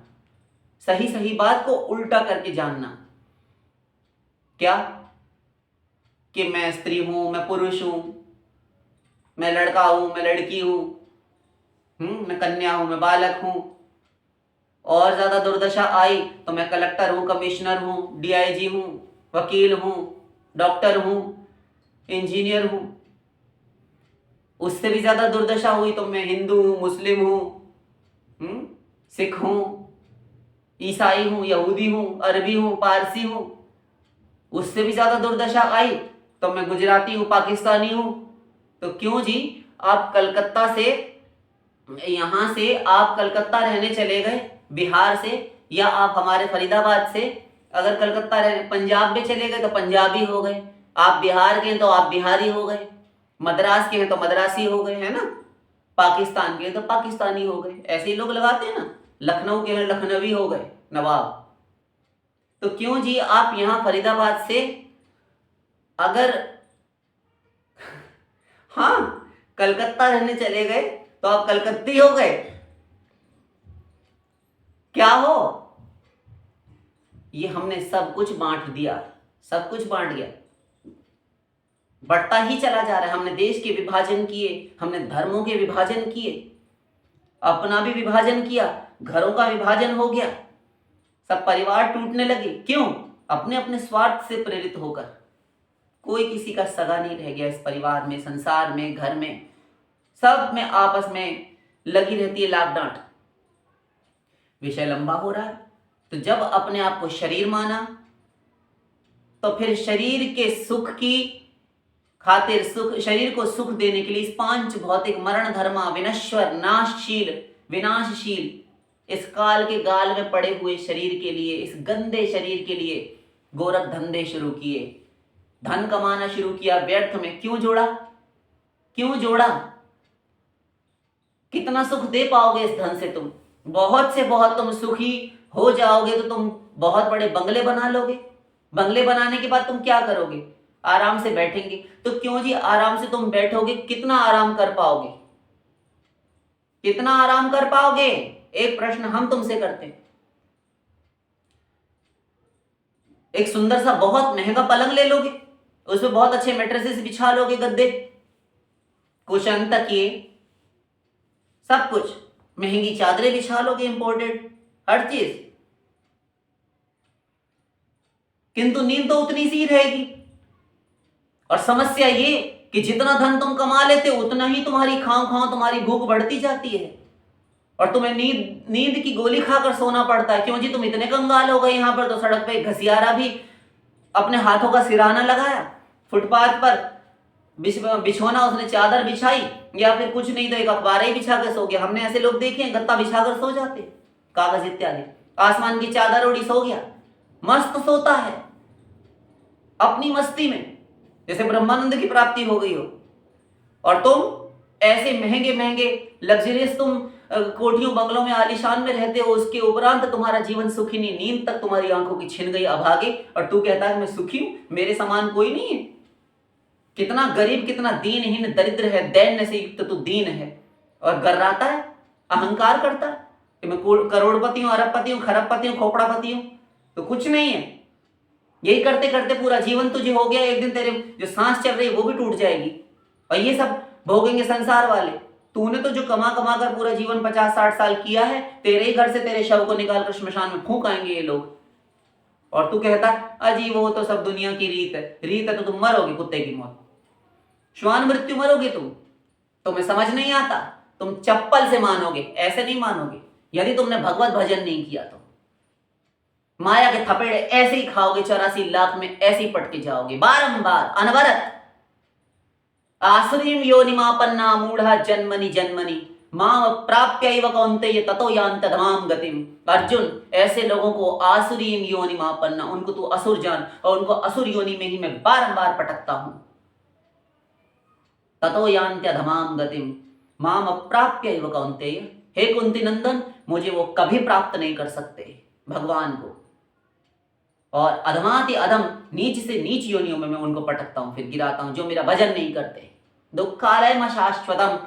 सही सही बात को उल्टा करके जानना। क्या कि मैं स्त्री हूं, मैं पुरुष हूं, मैं लड़का हूं, मैं लड़की हूं, मैं कन्या हूं, मैं बालक हूं। और ज्यादा दुर्दशा आई तो मैं कलेक्टर हूं, कमिश्नर हूं, डीआईजी हूं, वकील हूं, डॉक्टर हूं, इंजीनियर हूं। उससे भी ज्यादा दुर्दशा हुई तो मैं हिंदू हूं, मुस्लिम हूं, सिख हूं, ईसाई हूं, यहूदी हूं, अरबी हूं, पारसी हूं। उससे भी ज्यादा दुर्दशा आई तो मैं गुजराती हूं, पाकिस्तानी हूं। तो क्यों जी, आप कलकत्ता से, यहां से आप कलकत्ता रहने चले गए बिहार से, या आप हमारे फरीदाबाद से अगर कलकत्ता रहने पंजाब में चले गए तो पंजाबी हो गए। आप बिहार के हैं तो आप बिहारी हो गए, मद्रास के हैं तो मद्रासी हो गए, है ना, पाकिस्तान के हैं तो पाकिस्तानी हो गए। ऐसे ही लोग लगाते हैं ना, लखनऊ के हैं लखनवी हो गए, नवाब। तो क्यों जी आप यहां फरीदाबाद से अगर हाँ कलकत्ता रहने चले गए तो आप कलकत्ती हो गए, क्या हो? ये हमने सब कुछ बांट दिया, सब कुछ बांट गया, बढ़ता ही चला जा रहा है। हमने देश के विभाजन किए, हमने धर्मों के विभाजन किए, अपना भी विभाजन किया, घरों का विभाजन हो गया, सब परिवार टूटने लगे। क्यों? अपने अपने स्वार्थ से प्रेरित होकर। कोई किसी का सगा नहीं रह गया इस परिवार में, संसार में, घर में, सब में आपस में लगी रहती है लाग डांट। विषय लंबा हो रहा है। तो जब अपने आप को शरीर माना, तो फिर शरीर के सुख की खातिर, शरीर को सुख देने के लिए इस पांच भौतिक मरण धर्मा विनश्वर नाशशील विनाशशील इस काल के गाल में पड़े हुए शरीर के लिए, इस गंदे शरीर के लिए गोरख धंधे शुरू किए, धन कमाना शुरू किया व्यर्थ में। क्यों जोड़ा? क्यों जोड़ा? कितना सुख दे पाओगे इस धन से? तुम बहुत से बहुत तुम सुखी हो जाओगे तो तुम बहुत बड़े बंगले बना लोगे। बंगले बनाने के बाद तुम क्या करोगे? आराम से बैठेंगे। तो क्यों जी आराम से तुम बैठोगे? कितना आराम कर पाओगे? कितना आराम कर पाओगे? एक प्रश्न हम तुमसे करते हैं। एक सुंदर सा बहुत महंगा पलंग ले लोगे, उसमें बहुत अच्छे मैट्रेसेस बिछा लोगे, गद्दे, कुशन, तकिए, सब कुछ, महंगी चादरें बिछा लोगे, इंपोर्टेड, हर चीज, किंतु नींद तो उतनी सी रहेगी। और समस्या ये कि जितना धन तुम कमा लेते हो उतना ही तुम्हारी खाओ खाओ तुम्हारी भूख बढ़ती जाती है और तुम्हें नींद की गोली खाकर सोना पड़ता है। क्यों जी? तुम इतने कंगाल हो गए। यहां पर तो सड़क पे घसियारा भी अपने हाथों का सिराना लगाया, फुटपाथ पर बिछोना उसने चादर बिछाई, या फिर कुछ नहीं तो एक अखबार ही बिछा कर सो गया। हमने ऐसे लोग देखे हैं, गत्ता बिछाकर सो जाते, कागज इत्यादि, आसमान की चादर उड़ी, सो गया, मस्त सोता है अपनी मस्ती में, जैसे ब्रह्मानंद की प्राप्ति हो गई हो। और तुम ऐसे महंगे महंगे लग्जरियस तुम कोठियों बंगलों में आलीशान में रहते हो, उसके उपरांत तुम्हारा जीवन सुखी नहीं, नींद तक तुम्हारी आंखों की छिन गई अभागे, और तू कहता है मैं सुखी हूं, मेरे समान कोई नहीं है। कितना गरीब, कितना दीनहीन दरिद्र है, दैन्य से युक्त तो दीन है, और गर्राता है, अहंकार करता है कि मैं करोड़पति हूं, अरबपति हूं, खरबपति हूं, खोपड़ापति हूं। तो कुछ नहीं है। यही करते करते पूरा जीवन तुझे हो गया, एक दिन तेरे जो सांस चल रही है वो भी टूट जाएगी, और ये सब भोगेंगे संसार वाले। तूने तो जो कमा कमा कर पूरा जीवन 50-60 साल किया है, तेरे ही घर से तेरे शव को निकालकर श्मशान में फूंक आएंगे ये लोग। और तू कहता अजी वो तो सब दुनिया की रीत है। रीत है तो तुम मरोगे कुत्ते की मौत, श्वान मृत्यु मरोगे तुम। तुम्हें समझ नहीं आता, तुम चप्पल से मानोगे, ऐसे नहीं मानोगे। यदि तुमने भगवत भजन नहीं किया तो माया के थपेड़े ऐसे ही खाओगे, 84 लाख में ऐसे ही पटके जाओगे बारंबार अनवरत। आसुरीम योनिमापन्ना मूढ़ा जन्मनि जन्मनि मां प्राप्यैव कौन्तेय ततो यान्ति अधमाम गतिम। अर्जुन, ऐसे लोगों को आसुरीम योनिमापन्ना, उनको तू असुर जान, और उनको असुर योनि में ही मैं बारंबार पटकता हूं। ततो यान्ति अधमाम गतिम माम अप्राप्यैव कौन्तेय, हे कुंती नंदन, मुझे वो कभी प्राप्त नहीं कर सकते, भगवान को। और अधमाति अधम, नीच से नीच योनियों में मैं उनको पटकता हूं, फिर गिराता हूं, जो मेरा भजन नहीं करते। दुखालय शाश्वतम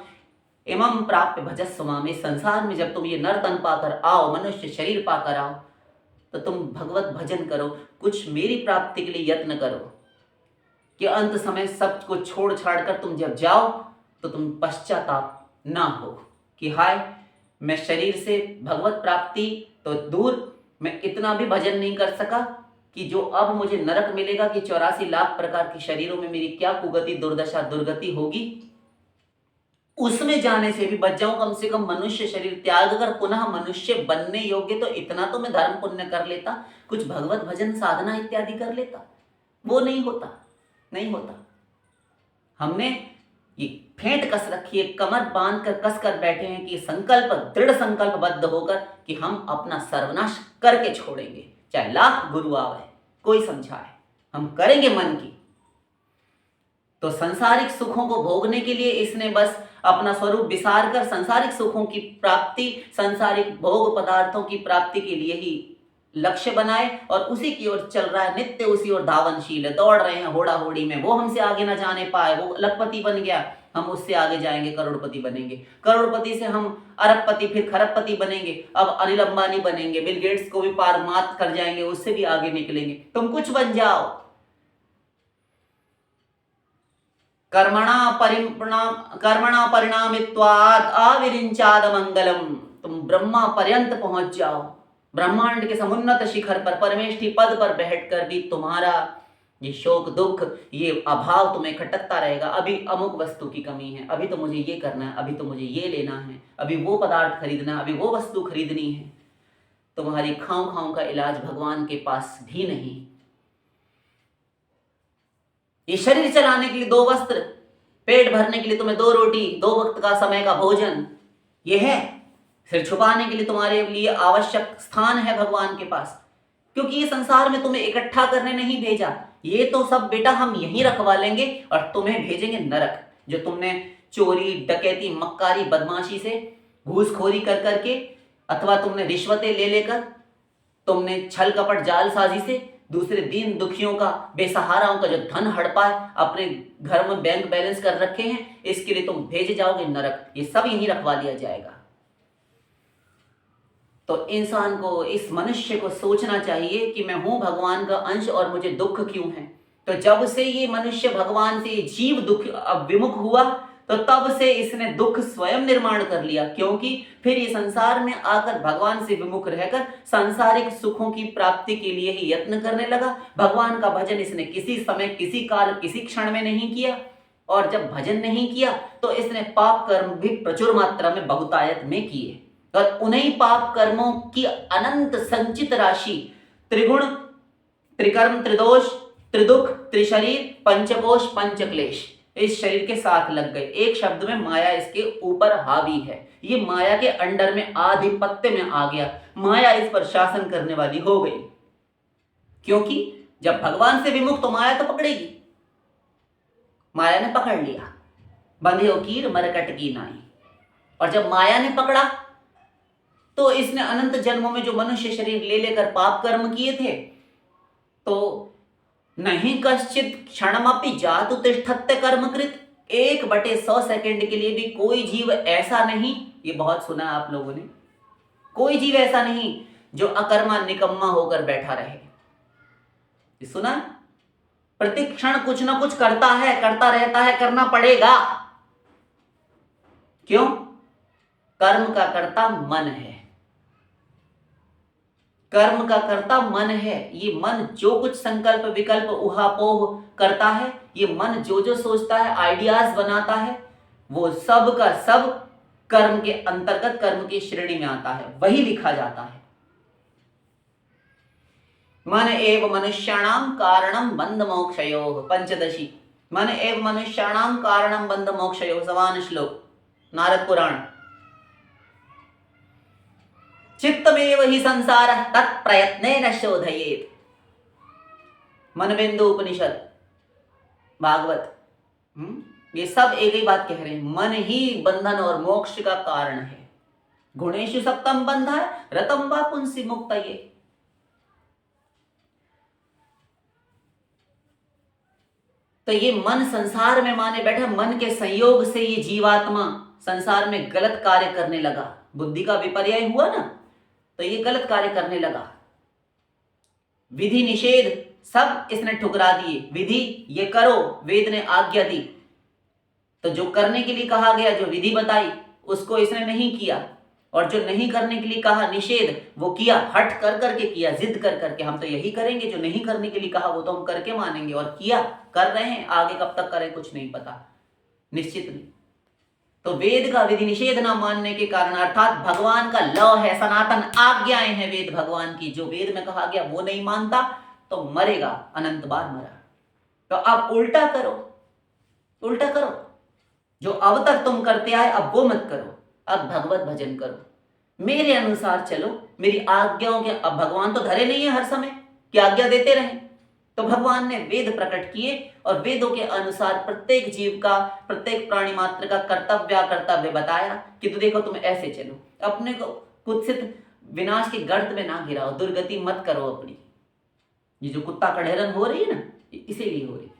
इमं प्राप्य भजस्व माम। इस संसार में जब तुम ये नरतन पाकर आओ, मनुष्य शरीर पाकर आओ, तो तुम भगवत भजन करो, कुछ मेरी प्राप्ति के लिए यत्न करो, कि अंत समय सब को छोड़ छाड़ कर तुम जब जाओ तो तुम पश्चाताप ना हो कि हाय मैं शरीर से भगवत प्राप्ति तो दूर, मैं इतना भी भजन नहीं कर सका कि जो अब मुझे नरक मिलेगा, कि 84 लाख प्रकार के शरीरों में मेरी क्या कुगति दुर्दशा दुर्गति होगी, उसमें जाने से भी बच जाऊं। कम से कम मनुष्य शरीर त्याग कर पुनः मनुष्य बनने योग्य तो इतना तो मैं धर्म पुण्य कर लेता, कुछ भगवत भजन साधना इत्यादि कर लेता। वो नहीं होता, नहीं होता। हमने ये फेंट कस रखी है, कमर बांध कर कस कर बैठे हैं कि संकल्प, दृढ़ संकल्पबद्ध होकर कि हम अपना सर्वनाश करके छोड़ेंगे, चाहे लाख गुरु आवे, कोई समझाए, हम करेंगे मन की। तो सांसारिक सुखों को भोगने के लिए इसने बस अपना स्वरूप विसार कर सांसारिक सुखों की प्राप्ति, सांसारिक भोग पदार्थों की प्राप्ति के लिए ही लक्ष्य बनाए, और उसी की ओर चल रहा है, नित्य उसी ओर धावनशील है, दौड़ रहे हैं होड़ा होड़ी में। वो हमसे आगे ना जाने पाए, वो लखपति बन गया, हम उससे आगे जाएंगे, करोड़पति बनेंगे, करोड़पति से हम अरबपति, फिर खरबपति बनेंगे, अब अनिल अंबानी बनेंगे, बिल गेट्स को भी पार मात कर जाएंगे, उससे भी आगे निकलेंगे। तुम कुछ बन जाओ, कर्मणा परिणामित्वात् अविरिंचाद मंगलम। तुम ब्रह्मा पर्यंत पहुंच जाओ, ब्रह्मांड के समुन्नत शिखर पर, परमेष्ठी पद पर बैठकर भी तुम्हारा ये शोक दुख, ये अभाव तुम्हें खटकता रहेगा। अभी अमुक वस्तु की कमी है, अभी तो मुझे ये करना है, अभी तो मुझे ये लेना है, अभी वो पदार्थ खरीदना है, अभी वो वस्तु खरीदनी है। तुम्हारी खाँव खाँव का इलाज भगवान के पास भी नहीं। ये शरीर चलाने के लिए 2 वस्त्र, पेट भरने के लिए तुम्हें 2 रोटी, 2 वक्त का समय का भोजन, ये है। सिर छुपाने के लिए तुम्हारे लिए आवश्यक स्थान है भगवान के पास, क्योंकि ये संसार में तुम्हें इकट्ठा करने नहीं भेजा। ये तो सब बेटा हम यहीं रखवा लेंगे और तुम्हें भेजेंगे नरक। जो तुमने चोरी, डकैती, मक्कारी, बदमाशी से, घूसखोरी कर करके, अथवा तुमने रिश्वतें ले लेकर, तुमने छल कपट जालसाजी से दूसरे दीन दुखियों का, बेसहाराओं का जो धन हड़पा अपने घर में बैंक बैलेंस कर रखे हैं, इसके लिए तुम भेजे जाओगे नरक। ये सब यहीं रखवा लिया जाएगा। तो इंसान को, इस मनुष्य को सोचना चाहिए कि मैं हूं भगवान का अंश और मुझे दुख क्यों है। तो जब से ये मनुष्य भगवान से, जीव दुख विमुख हुआ, तो तब से इसने दुख स्वयं निर्माण कर लिया, क्योंकि फिर ये संसार में आकर भगवान से विमुख रहकर सांसारिक सुखों की प्राप्ति के लिए ही यत्न करने लगा। भगवान का भजन इसने किसी समय, किसी काल, किसी क्षण में नहीं किया। और जब भजन नहीं किया तो इसने पाप कर्म भी प्रचुर मात्रा में, बहुतायत में किए। और उन्हीं पाप कर्मों की अनंत संचित राशि त्रिगुण, त्रिकर्म, त्रिदोष, त्रिदुख, त्रिशरीर, पंचकोश, पंचक्लेश इस शरीर के साथ लग गए। एक शब्द में माया इसके ऊपर हावी है। ये माया के अंडर में, आधिपत्य में आ गया। माया इस पर शासन करने वाली हो गई, क्योंकि जब भगवान से विमुख तो माया तो पकड़ेगी। माया ने पकड़ लिया, बंधे कीर मरकट की नाई। और जब माया ने पकड़ा तो इसने अनंत जन्मों में जो मनुष्य शरीर ले लेकर पाप कर्म किए थे, तो नहीं कश्चित क्षणमपि जातु तिष्ठत्य कर्मकृत। 1/100 सेकंड के लिए भी कोई जीव ऐसा नहीं, ये बहुत सुना है आप लोगों ने, कोई जीव ऐसा नहीं जो अकर्मा निकम्मा होकर बैठा रहे। ये सुना? प्रति क्षण कुछ ना कुछ करता है, करता रहता है, करना पड़ेगा। क्यों? कर्म का कर्ता मन है। कर्म का कर्ता मन है। ये मन जो कुछ संकल्प, विकल्प, उहापोह करता है, ये मन जो जो सोचता है, आइडियाज बनाता है, वो सब का सब कर्म के अंतर्गत, कर्म की श्रेणी में आता है, वही लिखा जाता है। मन एव मनुष्याणाम कारणम बंध मोक्षयोः, पंचदशी। मन एव मनुष्याणाम कारणम बंध मोक्षयोः, समान श्लोक, नारद पुराण। चित्तमेव ही संसार तत्प्रयत्नेन शोधयेत्, मनवेंदु उपनिषद, भागवत। ये सब एक ही बात कह रहे हैं, मन ही बंधन और मोक्ष का कारण है। गुणेषु सप्तम बंधा रतम वा पुंसि मुक्तये। तो ये मन संसार में माने बैठा, मन के संयोग से ये जीवात्मा संसार में गलत कार्य करने लगा। बुद्धि का विपर्याय हुआ ना, तो ये गलत कार्य करने लगा। विधि निषेध सब इसने ठुकरा दिए। विधि ये करो, वेद ने आज्ञा दी, तो जो करने के लिए कहा गया, जो विधि बताई, उसको इसने नहीं किया। और जो नहीं करने के लिए कहा, निषेध, वो किया, हट कर करके किया, जिद कर करके। हम तो यही करेंगे, जो नहीं करने के लिए कहा वो तो हम करके मानेंगे, और किया, कर रहे हैं। आगे कब तक करें कुछ नहीं पता, निश्चित नहीं। तो वेद का विधि निषेध ना मानने के कारण, अर्थात भगवान का लॉ है, सनातन आज्ञाएं हैं वेद भगवान की, जो वेद में कहा गया वो नहीं मानता तो मरेगा, अनंत बार मरा। तो अब उल्टा करो, उल्टा करो। जो अब तक तुम करते आए अब वो मत करो, अब भगवत भजन करो, मेरे अनुसार चलो, मेरी आज्ञाओं के। अब भगवान तो धरे नहीं है हर समय कि आज्ञा देते रहे, तो भगवान ने वेद प्रकट किए और वेदों के अनुसार प्रत्येक जीव का, प्रत्येक प्राणी मात्र का कर्तव्य बताया कि तो देखो तुम ऐसे चलो, अपने को कुत्सित विनाश के गर्त में ना गिराओ, दुर्गति मत करो अपनी। ये जो कुत्ता कड़ेरन हो रही है ना, इसीलिए हो रही है।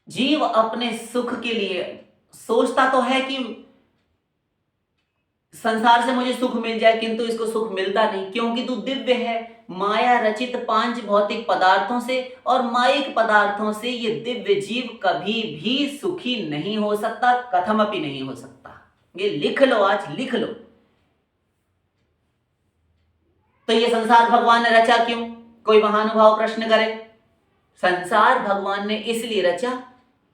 जीव अपने सुख के लिए सोचता तो है कि संसार से मुझे सुख मिल जाए, किंतु इसको सुख मिलता नहीं, क्योंकि तू दिव्य है। माया रचित 5 भौतिक पदार्थों से और मायिक पदार्थों से ये दिव्य जीव कभी भी सुखी नहीं हो सकता, कथमपि नहीं हो सकता। ये लिख लो, आज लिख लो। तो ये संसार भगवान ने रचा क्यों? कोई महानुभाव प्रश्न करे। संसार भगवान ने इसलिए रचा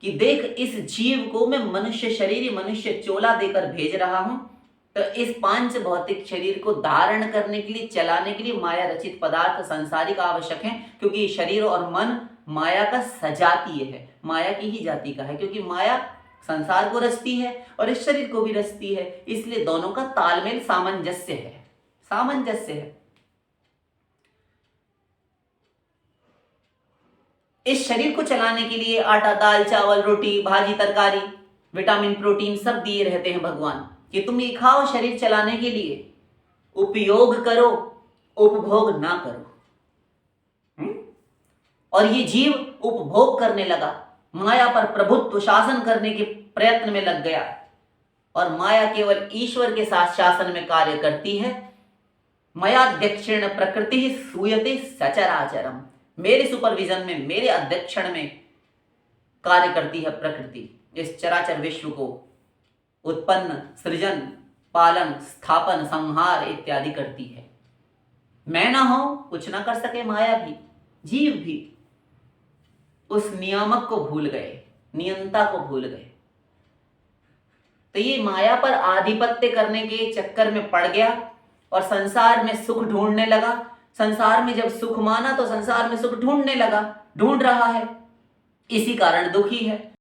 कि देख इस जीव को मैं मनुष्य शरीर मनुष्य चोला देकर भेज रहा हूं, तो इस पांच भौतिक शरीर को धारण करने के लिए चलाने के लिए माया रचित पदार्थ संसारिक आवश्यक है, क्योंकि शरीर और मन माया का सजातीय है, माया की ही जाति का है, क्योंकि माया संसार को रचती है और इस शरीर को भी रचती है, इसलिए दोनों का तालमेल सामंजस्य है, सामंजस्य है। इस शरीर को चलाने के लिए आटा दाल चावल रोटी भाजी तरकारी विटामिन प्रोटीन सब दिए रहते हैं भगवान कि तुम ये खाओ शरीर चलाने के लिए, उपयोग करो उपभोग ना करो। और ये जीव उपभोग करने लगा, माया पर प्रभुत्व शासन करने के प्रयत्न में लग गया, और माया केवल ईश्वर के साथ शासन में कार्य करती है। मयाध्यक्षेण प्रकृति ही सूयते सचराचरम, मेरे सुपरविजन में मेरे अध्यक्षण में कार्य करती है प्रकृति, इस चराचर विश्व को उत्पन्न सृजन पालन स्थापन संहार इत्यादि करती है। मैं ना हो कुछ ना कर सके माया भी, जीव भी उस नियामक को भूल गए, नियंता को भूल गए। तो ये माया पर आधिपत्य करने के चक्कर में पड़ गया और संसार में सुख ढूंढने लगा। संसार में जब सुख माना तो संसार में सुख ढूंढने लगा, ढूंढ रहा है, इसी कारण दुखी है।